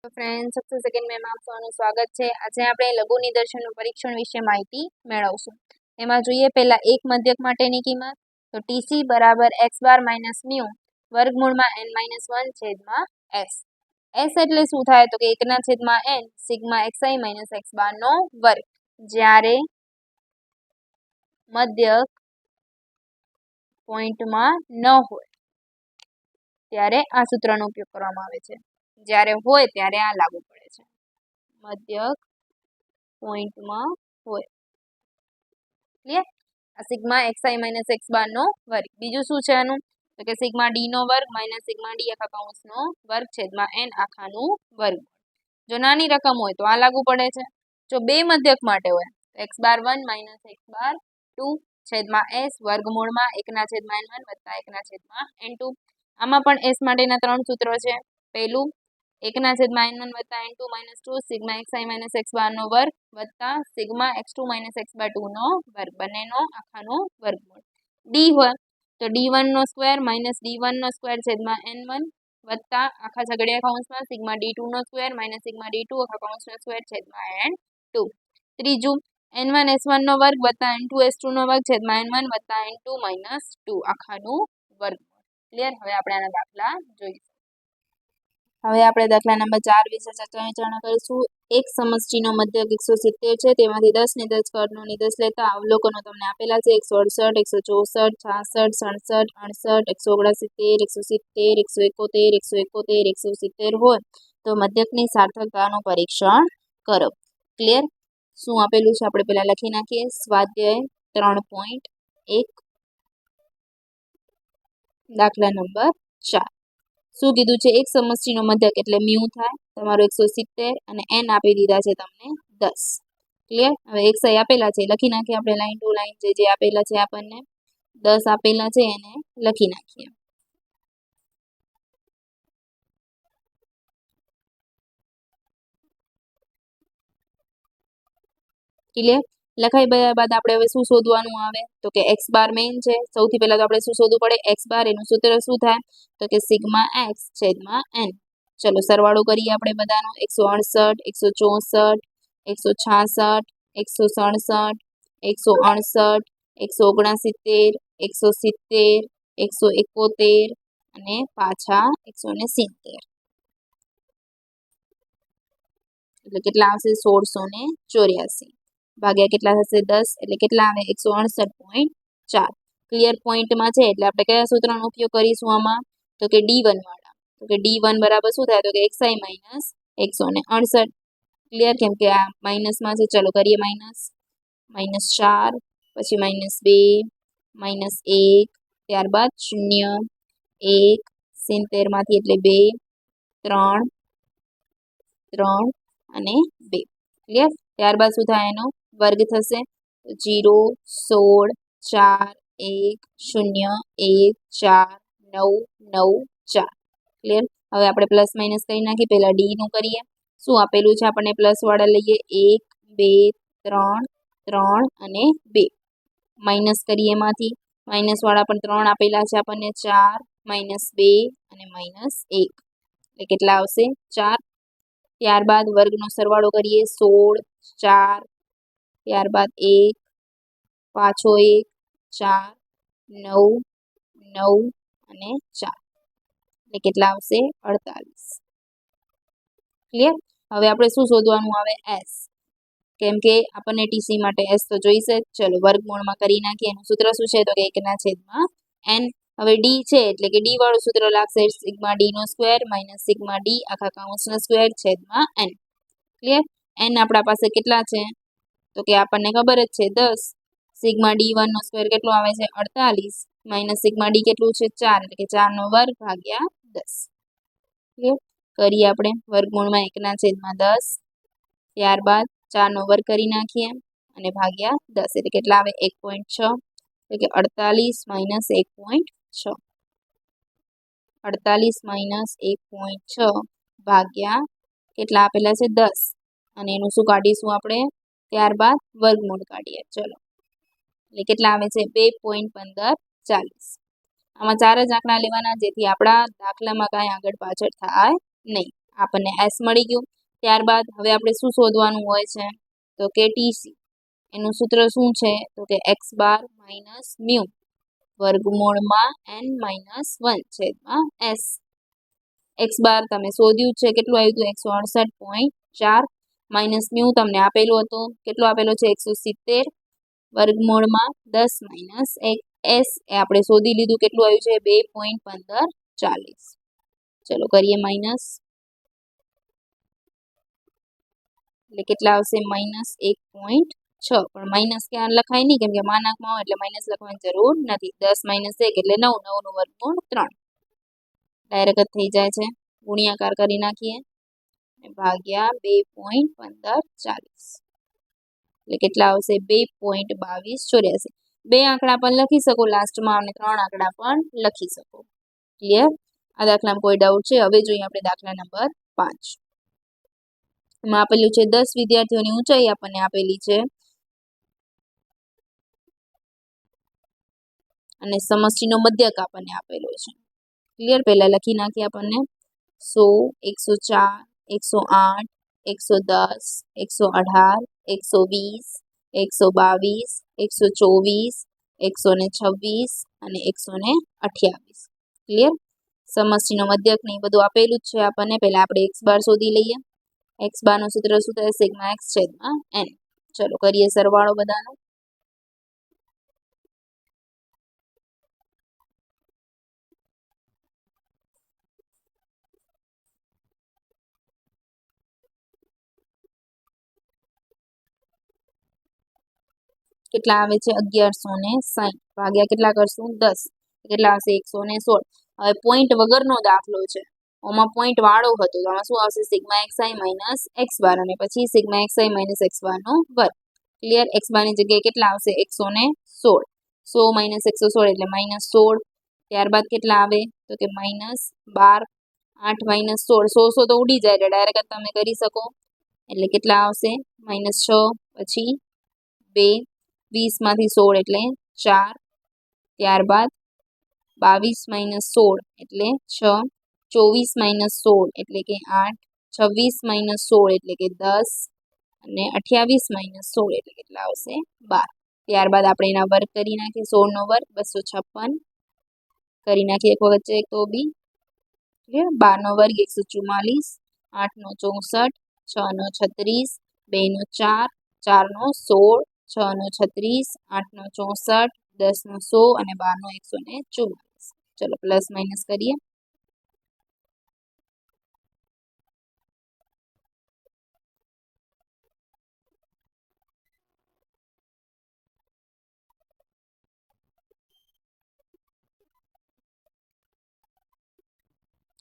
તો friend success academy માં આપ સૌનું સ્વાગત છે। આજે આપણે લઘુ નિદર્શનનું પરીક્ષણ વિશે માહિતી મેળવશું। એમાં જોઈએ પહેલા એક મધ્યક માટેની કિંમત તો TC બરાબર x બાર માઇનસ મ્યુ વર્ગમૂળમાં n માઇનસ 1 છેદમાં s। s એટલે શું થાય તો કે 1 છેદમાં n sigma xi minus x બાર નો વર્ગ। જ્યારે મધ્યક પોઈન્ટમાં ન હોય ત્યારે આ સૂત્રનો ઉપયોગ કરવામાં આવે છે, જ્યારે હોય ત્યારે આ લાગુ પડે છે। મધ્યક પોઈન્ટમાં હોય ક્લિયર। આ સિગ્મા xi માઇનસ x બાર નો વર્ગ। બીજું શું છે આનું તો કે સિગ્મા d નો વર્ગ માઇનસ સિગ્મા d આખા કૌંસનો વર્ગ છેદમાં n આખાનું વર્ગ। જો નાની રકમ હોય તો આ લાગુ પડે છે। જો બે મધ્યક માટે હોય તો x બાર 1 માઇનસ x બાર 2 છેદમાં s વર્ગમૂળમાં 1 છેદમાં n1 વત્તા 1 છેદમાં n2। આમાં પણ s માટેના ત્રણ સૂત્રો છે। પહેલું 1 છેદમાં n1 વત્તા n2 minus 2 sigma xi minus x બાર નો વર્ગ વત્તા સિગ્મા x2 માઇનસ x બાર 2 નો વર્ગ બંનેનો આખાનો વર્ગમૂળ। d હોય તો d1 નો સ્ક્વેર માઇનસ d1 નો સ્ક્વેર છેદમાં n1 વત્તા આખા છગડીયા કૌંસમાં સિગ્મા d2 નો સ્ક્વેર માઇનસ સિગ્મા d2 આખા કૌંસનો સ્ક્વેર છેદમાં n2। ત્રીજું n1 s1 નો વર્ગ વત્તા n2 s2 નો વર્ગ છેદમાં n1 વત્તા n2 માઇનસ 2 આખાનું વર્ગમૂળ। ક્લિયર। હવે આપણે આના દાખલા જોઈશું। હવે આપણે દાખલા નંબર 4 વિશે ચર્ચા વિચારણા કરીશું। એક સમષ્ટિનો મધ્યક 170 છે, તેમાંથી 10 નિર્દેશ કરનો નિર્દેશ લેતા અવલોકનો તમને આપેલા છે 168, 164, 66, 67, 68, 169, 170, 171, 170 હોય તો મધ્યકની સાર્થકતાનું પરીક્ષણ કરો। ક્લિયર। શું આપેલું છે આપણે પહેલા લખી નાખીએ। સ્વાધ્યાય 3.1 દાખલા નંબર 4 શું કીધું છે એક સમષ્ટિનો મધ્યક એટલે મ્યુ થાય તમારો 170 અને n આપી દીધા છે તમને 10। ક્લિયર। હવે xi આપેલા છે લખી નાખીએ આપણે લાઈન ટુ લાઈન જે આપેલા છે આપણને 10 આપેલા છે એને લખી નાખીએ। ક્લિયર। લખાઈ બાદ આપણે હવે શું શોધવાનું આવે તો કે x બાર મેઇન છે। સૌથી પહેલા તો આપણે શું શોધવું પડે x બાર, એનું સૂત્ર શું થાય તો કે સિગ્મા x છેદમાં n। ચલો સરવાળો કરીએ આપણે બધાનો 168, 164, 166, 167, 168, 169, 170, 171 અને પાછા 170 એટલે કેટલા આવશે 1684 ભાગ્યા કેટલા થશે 10 એટલે કેટલા આવે 168.4। ક્લિયર। પોઈન્ટમાં છે એટલે આપણે કયા સૂત્રનો ઉપયોગ કરીશું આમાં તો કે d1 વાળા। તો કે d1 બરાબર શું થાય તો કે xi માઇનસ 168। ક્લિયર। કેમ કે આ માઇનસમાં છે ચલો કરીએ -4 પછી -2 -1 ત્યારબાદ 0 1 70 માંથી એટલે 2 3 3 અને 2। ક્લિયર। ત્યારબાદ શું થાય એનો વર્ગ થશે 0 16 4 1 0 1 4 9 9 4। ક્લિયર। હવે આપણે પ્લસ માઇનસ કરી નાખીએ પહેલા d નું કરીએ। શું આપેલું છે આપણને પ્લસ વાળા લઈએ 1 2 3 3 અને 2 માઇનસ કરીએ એમાંથી માઇનસ વાળા પણ 3 આપેલા છે આપણને 4 -2 અને -1 એટલે કેટલા આવશે 4। ત્યારબાદ વર્ગનો સરવાળો કરીએ 16 4 ત્યારબાદ 1 પાછો 1 4 9 9 અને 4 એટલે કેટલા આવશે 48। ક્લિયર। હવે આપણે શું શોધવાનું આવે s, કેમ કે આપણને ટીસી માટે s તો જોઈશે જ। ચલો વર્ગમૂળમાં કરી નાખીએ। એનું સૂત્ર શું છે તો કે 1 છેદમાં n। હવે d છે એટલે કે d વાળું સૂત્ર લાગશે સિગ્મા d નો સ્ક્વેર માઇનસ સિગ્મા d આખા કૌંસનો સ્ક્વેર છેદમાં n। ક્લિયર। n આપણા પાસે કેટલા છે તો કે આપણને ખબર જ છે 10 સિગ્મા d1 નો સ્ક્વેર કેટલો આવે છે 48 માઇનસ સિગ્મા d કેટલું છે 4 એટલે કે 4 નો વર્ગ ભાગ્યા 10। ક્લિયર। કરીએ આપણે વર્ગમૂળમાં 1 છેદમાં 10 ત્યારબાદ 4 નો વર્ગ કરી નાખીએ અને ભાગ્યા 10 એટલે કેટલા આવે 1.6 એટલે કે 48 માઇનસ 1.6 48 માઇનસ 1.6 ભાગ્યા કેટલા આપેલા છે 10 અને એનું શું કાઢીશું આપણે ત્યારબાદ વર્ગમૂળ કાઢીએ। ચલો એટલે કેટલા આવે છે 2.1540। આમાં 4 જ આંકડા લેવાના જેથી આપણા દાખલામાં કાંઈ આગળ પાછળ થાય નહીં। આપણને એસ મળી ગયું। ત્યારબાદ હવે આપણે શું શોધવાનું હોય છે તો કે ટીસી એનું સૂત્ર શું છે તો કે એક્સ બાર માઇનસ મ્યુ વર્ગમૂળમાં એન માઇનસ 1 છેદમાં એસ। એક્સ બાર તમે શોધ્યું છે કેટલું આવ્યું હતું 168.4 માઇનસ મ્યુ તમને આપેલું હતું કેટલું આપેલું છે 170 વર્ગમૂળમાં 10 માઇનસ એસ એ આપણે શોધી લીધું કેટલું આવ્યું છે 2.1540। ચલો કરીએ માઇનસ એટલે કેટલા આવશે -1.6 પણ માઇનસ ક્યાં લખાય નહીં કેમ કે માનાંકમાં હોય એટલે માઇનસ લખવાની જરૂર નથી। 10 - 1 એટલે 9 9 નું વર્ગમૂળ 3 ડાયરેક્ટ જ થઈ જાય છે ગુણ્યાકાર કરી નાખીએ ભાગ્યા 2.1540 એટલે કેટલા આવશે 2.2284। બે આંકડા પણ લખી શકો લાસ્ટમાં અને 3 આંકડા પણ લખી શકો। ક્લિયર? આ દાખલામાં કોઈ ડાઉટ છે? હવે જોઈએ આપણે દાખલા નંબર 5 એમાં આપેલું છે 10 વિદ્યાર્થીઓની ઊંચાઈ આપણને આપેલી છે અને સમષ્ટિનો મધ્યક આપણને આપેલો છે। ક્લિયર? પહેલા લખી નાખીએ આપણને 100 104 108 110 118 120 122 124 અને 128। ક્લિયર? સમષ્ટિનો મધ્યક ને એ બધું આપેલું જ છે આપણને। પહેલા આપણે એક્સ બાર શોધી લઈએ। એક્સ બારનું સૂત્ર શું થાય સિગ્મા એક્સ છેદમાં એન। ચલો કરીએ સરવાળો બધાનો। કેટલા આવે છે 1160 ભાગ્યા કેટલા કરશું 10 કેટલા આવશે 116। હવે પોઈન્ટ વગરનો દાખલો છે ઓમાં પોઈન્ટ વાળો હતો તો આમાં શું આવશે sigma xi minus x bar અને પછી sigma xi minus x bar નો વર્ગ। ક્લિયર? એક્સ બાર ની જગ્યાએ કેટલા આવશે 116 100 માઇનસ 116 એટલે -16। ત્યારબાદ કેટલા આવે તો કે -12 8 માઇનસ 16 100 તો ઉડી જાય એટલે ડાયરેક્ટ તમે કરી શકો એટલે કેટલા આવશે -6 પછી 2 20 માંથી 16 એટલે 4 ત્યારબાદ 22 માઇનસ 16 એટલે 6 24 માઇનસ 16 એટલે કે 8 26 માઇનસ 16 એટલે કે 10 અને 28 માઇનસ 16 એટલે કેટલા આવશે 12। ત્યારબાદ આપણે એના વર્ગ કરી નાખીએ 16 નો વર્ગ 256 કરી નાખીએ એક વખત ચેક તો બી 12 નો વર્ગ 144 8 નો 64 6 નો 36 2 નો 4 4 નો 16 6 નો 36 8 નો 64 10 નો 100 અને 12 નો 144। ચલો પ્લસ માઇનસ કરીએ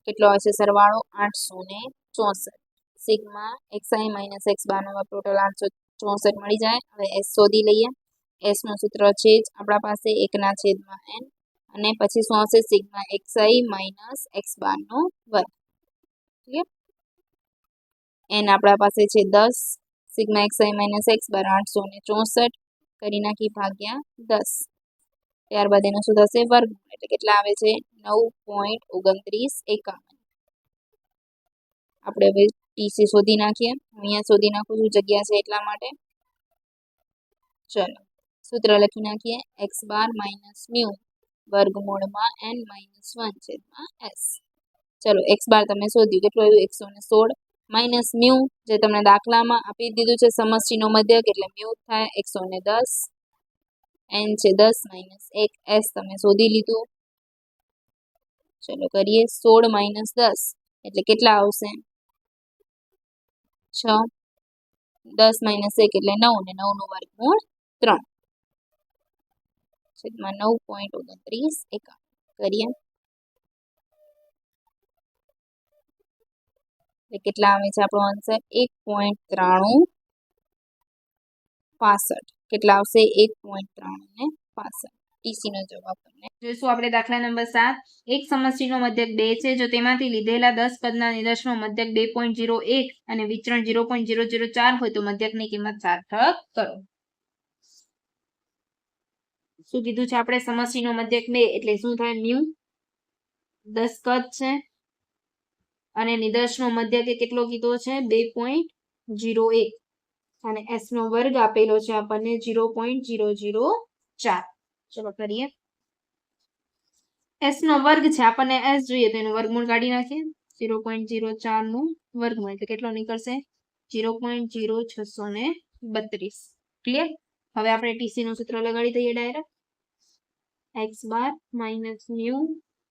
કેટલો આવશે સરવાળો 864 sigma xi minus x bar નો ટોટલ 864 મળી જાય। હવે એસ શોધી લઈએ। એસ નું સૂત્ર છે જ આપણા પાસે 1 ના છેદમાં n અને પછી શું આવશે sigma xi minus x bar નો વર્ગ। ક્લિયર? n આપણા પાસે છે 10 sigma xi minus x bar 864 કરી નાખી ભાગ્યા 10 ત્યારબાદ એનું શું થશે વર્ગમૂળ એટલે કેટલા આવે છે 9.2951। આપણે હવે ટીસી શોધી નાખીએ અહીંયા શોધી નાખું છું જગ્યા છે એટલા માટે। ચલો સૂત્ર લખી નાખીએ એક્સ બાર માઇનસ મ્યુ વર્ગમૂળમાં n માઇનસ 1 છેદમાં એસ। ચલો એક્સ બાર તમે શોધ્યું કેટલું આવ્યું 116 માઇનસ મ્યુ જે તમને દાખલામાં આપી દીધું છે સમષ્ટિનો મધ્યક એટલે મ્યુ થાય 110 n છે 10 માઇનસ 1 એસ તમે શોધી લીધું। ચલો કરીએ 16 માઇનસ 10 એટલે કેટલા આવશે 6 10 માઇનસ 1 એટલે 9 ને 9 નું વર્ગમૂળ 3 છેદમાં 9.2951 કરીએ એટલે કેટલા આવે છે આપણો આન્સર 1.9365 કેટલા આવશે 1.9365 ટીસી નો જવાબ તમને જોઈશું આપણે દાખલા નંબર 7 એક સમષ્ટિનો મધ્યક 2 છે જો તેમાંથી લીધેલા 10 પદના નિદર્શનો મધ્યક 2.01 અને વિચરણ 0.004 હોય તો મધ્યકની કિંમત સાર્થક કરો। શું કીધું છે આપણે સમષ્ટિનો મધ્યક 2 એટલે શું થાય મ્યુ 10 પદ છે અને નિદર્શનો મધ્ય કે કેટલો કીધો છે 2.01 અને s નો વર્ગ આપેલો છે આપણને 0.004. ચલો કરીએ. s નો વર્ગ છે આપણને s જોઈએ તો એનું વર્ગમૂળ કાઢી નાખીએ 0.04 નું વર્ગમૂળ એટલે કેટલો નીકળશે 0.0632. ક્લિયર. હવે આપણે ટીસી નું સૂત્ર લગાડી દઈએ direct x bar minus mu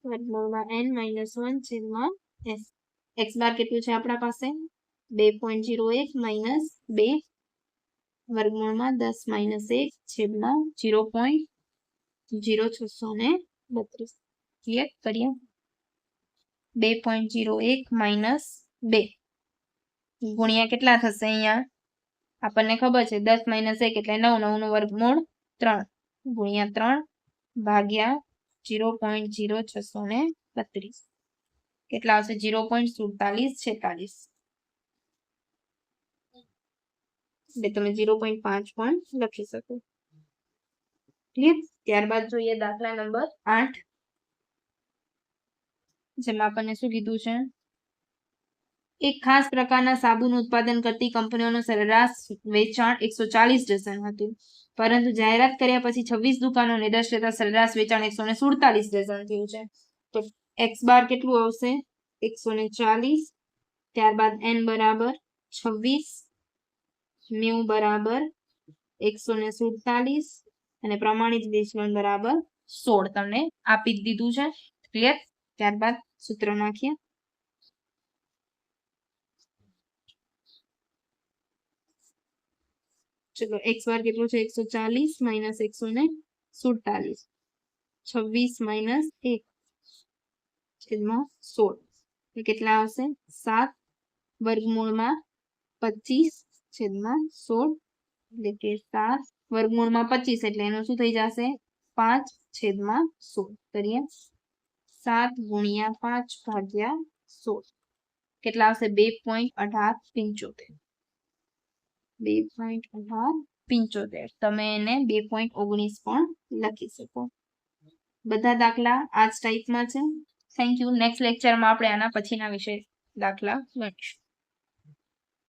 વર્ગમૂળમાં n માઇનસ 1 છેદમાં s. x બાર કેટલું છે આપણા પાસે 2.01 માઇનસ 2 વર્ગમૂળમાં 10 માઇનસ 1 છેદમાં 0.0632. ક્લિયર કરીએ. 2.01 માઇનસ 2 ગુણ્યા કેટલા થશે અહીંયા આપણને ખબર છે 10 માઇનસ 1 એટલે 9 9 નું વર્ગમૂળ 3 ગુણ્યા 3 ભાગ્યા 0.0632 કેટલા આવશે 0.4746 એટલે તમે 0.5 પણ લખી શકો. ક્લિયર. ત્યારબાદ જોઈએ દાખલા નંબર 8 જેમાં આપણને શું કીધું છે એક ખાસ પ્રકારના સાબુનું ઉત્પાદન કરતી કંપનીઓનું સરેરાશ વેચાણ 140 ડઝન હતું, પરંતુ જાહેરાત કર્યા પછી 26 દુકાનોને નિદર્શ લેતા સરેરાશ વેચાણ 147 ડઝન થયું છે. તો x બાર કેટલું આવશે 140, ત્યારબાદ n બરાબર 26, મ્યુ બરાબર 147 અને પ્રમાણિત વિચલન બરાબર 16 તમને આપી દીધું છે. ક્લિયર. ત્યારબાદ સૂત્ર નાખીએ. ચલો x બાર કેટલું છે 140 માઇનસ 147, 26 માઇનસ 1 છેદમાં 16 કેટલા આવશે 7 વર્ગમૂળમાં 25 છેદમાં 16 એટલે કે 7 વર્ગમૂળમાં 25 એટલે એનું શું થઈ જશે 5 છેદમાં 16 કરીએ 7 ગુણ્યા 5 ભાગ્યા 16 કેટલા આવશે 2.1875. 2.1875 તમે એને 2.19 પણ લખી શકો. બધા દાખલા આ જ ટાઈપમાં છે. Thank you. નેક્સ્ટ લેક્ચરમાં આપણે આના પછીના વિષય દાખલા ગણીશું.